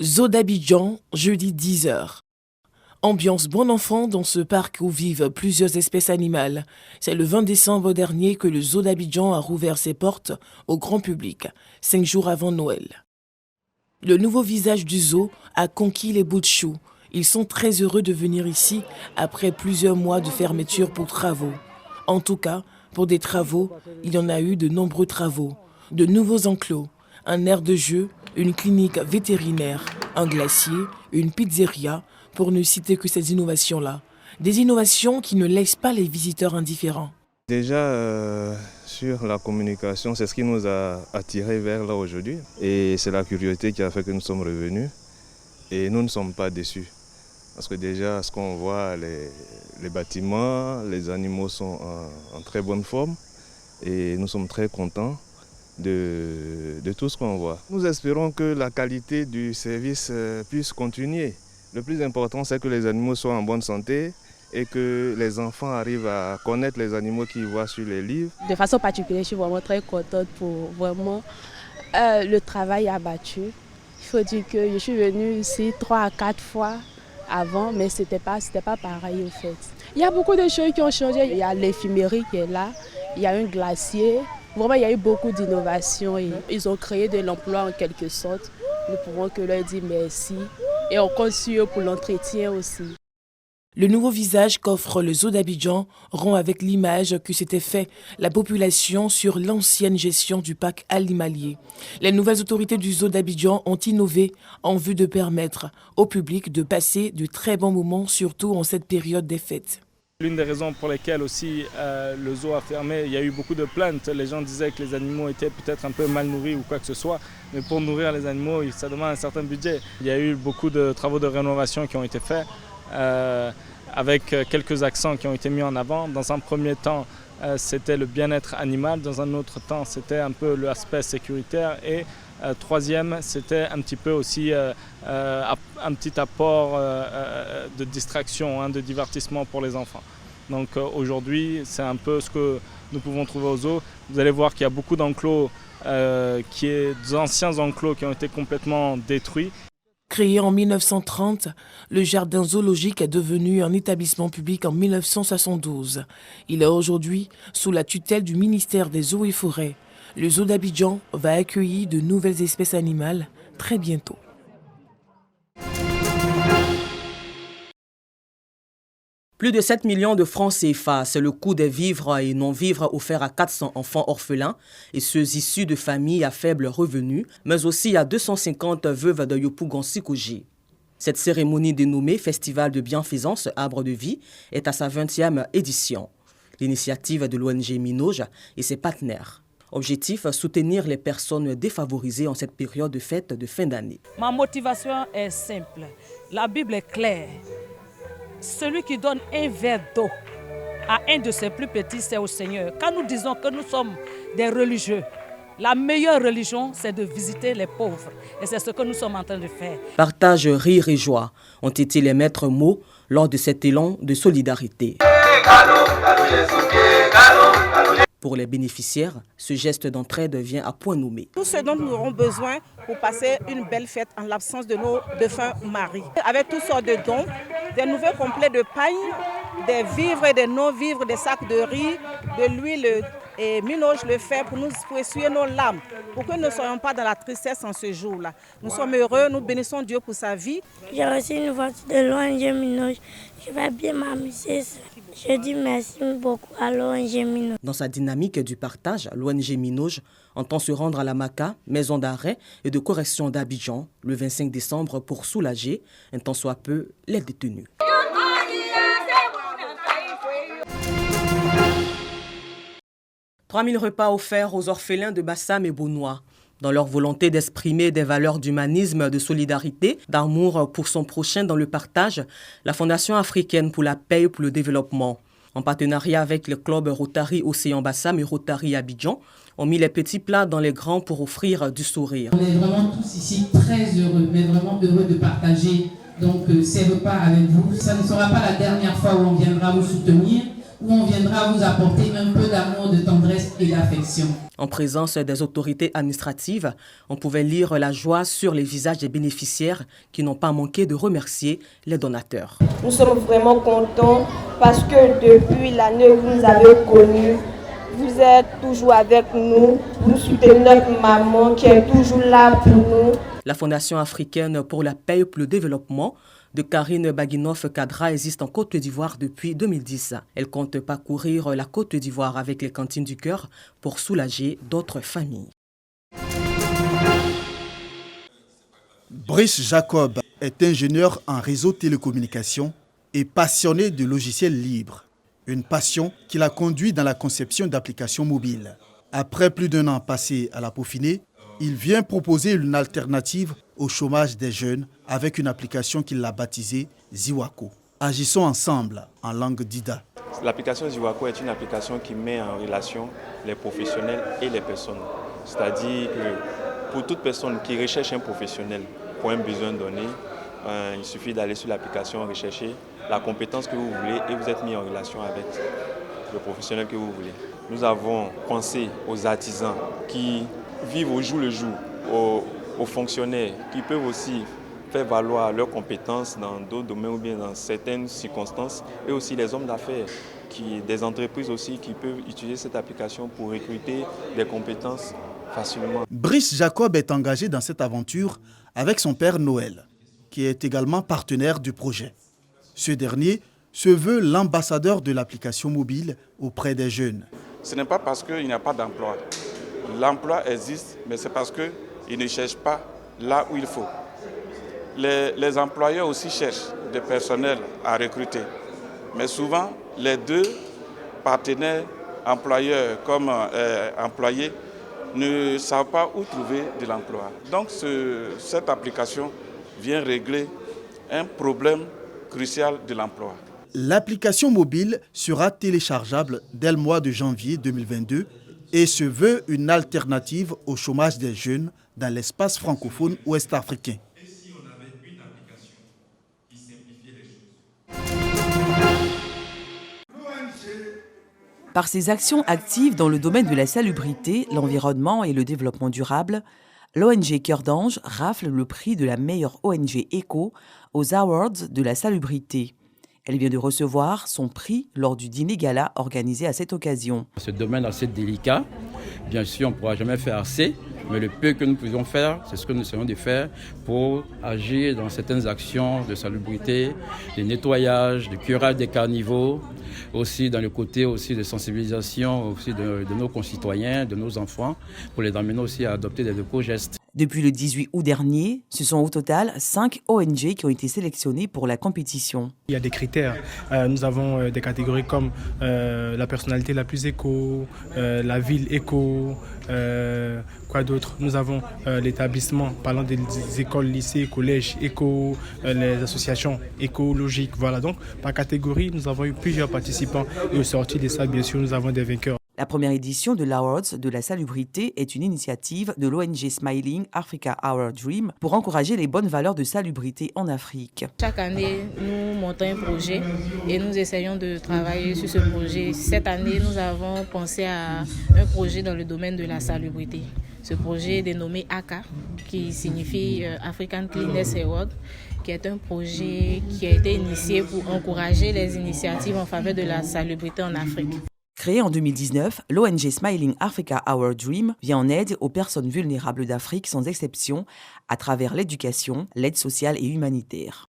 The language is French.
Zoo d'Abidjan, jeudi 10h. Ambiance bon enfant dans ce parc où vivent plusieurs espèces animales. C'est le 20 décembre dernier que le Zoo d'Abidjan a rouvert ses portes au grand public, 5 jours avant Noël. Le nouveau visage du zoo a conquis les Boutchous. Ils sont très heureux de venir ici après plusieurs mois de fermeture pour travaux. En tout cas, pour des travaux, il y en a eu de nombreux travaux. De nouveaux enclos, un aire de jeu, une clinique vétérinaire, un glacier, une pizzeria, pour ne citer que ces innovations-là. Des innovations qui ne laissent pas les visiteurs indifférents. Déjà, sur la communication, c'est ce qui nous a attirés vers là aujourd'hui. Et c'est la curiosité qui a fait que nous sommes revenus. Et nous ne sommes pas déçus. Parce que déjà, ce qu'on voit, les bâtiments, les animaux sont en très bonne forme. Et nous sommes très contents de tout ce qu'on voit. Nous espérons que la qualité du service puisse continuer. Le plus important, c'est que les animaux soient en bonne santé et que les enfants arrivent à connaître les animaux qu'ils voient sur les livres. De façon particulière, je suis vraiment très contente pour vraiment le travail abattu. Il faut dire que je suis venue ici 3 à 4 fois avant, mais c'était pas pareil au fait. Il y a beaucoup de choses qui ont changé. Il y a l'éphémérie qui est là, il y a un glacier. Vraiment, il y a eu beaucoup d'innovations et ils ont créé de l'emploi en quelque sorte. Nous ne pouvons que leur dire merci et on compte sur eux pour l'entretien aussi. Le nouveau visage qu'offre le Zoo d'Abidjan rend avec l'image que s'était fait la population sur l'ancienne gestion du parc animalier. Les nouvelles autorités du Zoo d'Abidjan ont innové en vue de permettre au public de passer de très bons moments, surtout en cette période des fêtes. L'une des raisons pour lesquelles aussi le zoo a fermé, il y a eu beaucoup de plaintes. Les gens disaient que les animaux étaient peut-être un peu mal nourris ou quoi que ce soit. Mais pour nourrir les animaux, ça demande un certain budget. Il y a eu beaucoup de travaux de rénovation qui ont été faits avec quelques accents qui ont été mis en avant. Dans un premier temps, c'était le bien-être animal. Dans un autre temps, c'était un peu l'aspect sécuritaire. Et troisième, c'était un petit peu aussi un petit apport de distraction, de divertissement pour les enfants. Donc aujourd'hui, c'est un peu ce que nous pouvons trouver au zoo. Vous allez voir qu'il y a beaucoup d'enclos, des anciens enclos qui ont été complètement détruits. Créé en 1930, le jardin zoologique est devenu un établissement public en 1972. Il est aujourd'hui sous la tutelle du ministère des Eaux et Forêts. Le Zoo d'Abidjan va accueillir de nouvelles espèces animales très bientôt. Plus de 7 millions de francs CFA, c'est le coût des vivres et non-vivres offerts à 400 enfants orphelins et ceux issus de familles à faible revenu, mais aussi à 250 veuves de Yopougon-Sikoji. Cette cérémonie dénommée Festival de bienfaisance Arbre de vie est à sa 20e édition. L'initiative de l'ONG Minoj et ses partenaires. Objectif, soutenir les personnes défavorisées en cette période de fête de fin d'année. Ma motivation est simple. La Bible est claire. Celui qui donne un verre d'eau à un de ses plus petits, c'est au Seigneur. Quand nous disons que nous sommes des religieux, la meilleure religion, c'est de visiter les pauvres. Et c'est ce que nous sommes en train de faire. Partage, rire et joie ont été les maîtres mots lors de cet élan de solidarité. Pour les bénéficiaires, ce geste d'entraide vient à point nommé. Tout ce dont nous aurons besoin pour passer une belle fête en l'absence de nos défunts maris. Avec toutes sortes de dons, des nouveaux complets de paille, des vivres et des non-vivres, des sacs de riz, de l'huile et Minoj le fait pour essuyer nos larmes, pour que nous ne soyons pas dans la tristesse en ce jour-là. Nous sommes heureux, nous bénissons Dieu pour sa vie. J'ai reçu une voiture de l'ONG Minoj. Je vais bien m'amuser. Je dis merci beaucoup à l'ONG Minoj. Dans sa dynamique du partage, l'ONG Minoj entend se rendre à la MACA, maison d'arrêt et de correction d'Abidjan, le 25 décembre pour soulager, un tant soit peu, les détenus. 3000 repas offerts aux orphelins de Bassam et Bounois. Dans leur volonté d'exprimer des valeurs d'humanisme, de solidarité, d'amour pour son prochain dans le partage, la Fondation africaine pour la paix et pour le développement, en partenariat avec le club Rotary Océan Bassam et Rotary Abidjan, ont mis les petits plats dans les grands pour offrir du sourire. On est vraiment tous ici très heureux, mais vraiment heureux de partager donc ces repas avec vous. Ça ne sera pas la dernière fois où on viendra vous soutenir. où on viendra vous apporter un peu d'amour, de tendresse et d'affection. En présence des autorités administratives, on pouvait lire la joie sur les visages des bénéficiaires qui n'ont pas manqué de remercier les donateurs. Nous sommes vraiment contents parce que depuis l'année où vous nous avez connus, vous êtes toujours avec nous. Vous soutenez notre maman qui est toujours là pour nous. La Fondation africaine pour la paix et le développement de Karine Baguinoff-Kadra existe en Côte d'Ivoire depuis 2010. Elle compte parcourir la Côte d'Ivoire avec les cantines du cœur pour soulager d'autres familles. Brice Jacob est ingénieur en réseau télécommunications et passionné de logiciels libres. Une passion qui l'a conduit dans la conception d'applications mobiles. Après plus d'1 an passé à la peaufiner, il vient proposer une alternative au chômage des jeunes avec une application qu'il a baptisée Ziwako. Agissons ensemble en langue Dida. L'application Ziwako est une application qui met en relation les professionnels et les personnes. C'est-à-dire que pour toute personne qui recherche un professionnel pour un besoin donné, il suffit d'aller sur l'application, rechercher la compétence que vous voulez et vous êtes mis en relation avec le professionnel que vous voulez. Nous avons pensé aux artisans qui vivent au jour le jour, aux fonctionnaires qui peuvent aussi faire valoir leurs compétences dans d'autres domaines ou bien dans certaines circonstances, et aussi les hommes d'affaires, des entreprises aussi qui peuvent utiliser cette application pour recruter des compétences facilement. Brice Jacob est engagé dans cette aventure avec son père Noël, qui est également partenaire du projet. Ce dernier se veut l'ambassadeur de l'application mobile auprès des jeunes. Ce n'est pas parce qu'il n'y a pas d'emploi. L'emploi existe, mais c'est parce qu'ils ne cherchent pas là où il faut. Les employeurs aussi cherchent des personnels à recruter. Mais souvent, les deux partenaires, employeurs comme employés, ne savent pas où trouver de l'emploi. Donc cette application vient régler un problème crucial de l'emploi. L'application mobile sera téléchargeable dès le mois de janvier 2022 et se veut une alternative au chômage des jeunes dans l'espace francophone ouest-africain. Et si on avait une application qui simplifiait les choses? Par ses actions actives dans le domaine de la salubrité, l'environnement et le développement durable, l'ONG Cœur d'Ange rafle le prix de la meilleure ONG éco aux Awards de la salubrité. Elle vient de recevoir son prix lors du dîner gala organisé à cette occasion. Ce domaine assez délicat, bien sûr on ne pourra jamais faire assez, mais le peu que nous pouvons faire, c'est ce que nous essayons de faire pour agir dans certaines actions de salubrité, de nettoyage, de curage des caniveaux, aussi dans le côté aussi de sensibilisation aussi de nos concitoyens, de nos enfants, pour les amener aussi à adopter des éco-gestes. Depuis le 18 août dernier, ce sont au total 5 ONG qui ont été sélectionnées pour la compétition. Il y a des critères. Nous avons des catégories comme la personnalité la plus éco, la ville éco, quoi d'autre. Nous avons l'établissement, parlant des écoles, lycées, collèges éco, les associations écologiques. Voilà, donc par catégorie, nous avons eu plusieurs participants et au sorti de ça, bien sûr, nous avons des vainqueurs. La première édition de l'Awards de la salubrité est une initiative de l'ONG Smiling Africa Our Dream pour encourager les bonnes valeurs de salubrité en Afrique. Chaque année, nous montons un projet et nous essayons de travailler sur ce projet. Cette année, nous avons pensé à un projet dans le domaine de la salubrité. Ce projet est dénommé ACA, qui signifie African Cleanliness Award, qui est un projet qui a été initié pour encourager les initiatives en faveur de la salubrité en Afrique. Créée en 2019, l'ONG Smiling Africa Our Dream vient en aide aux personnes vulnérables d'Afrique sans exception à travers l'éducation, l'aide sociale et humanitaire.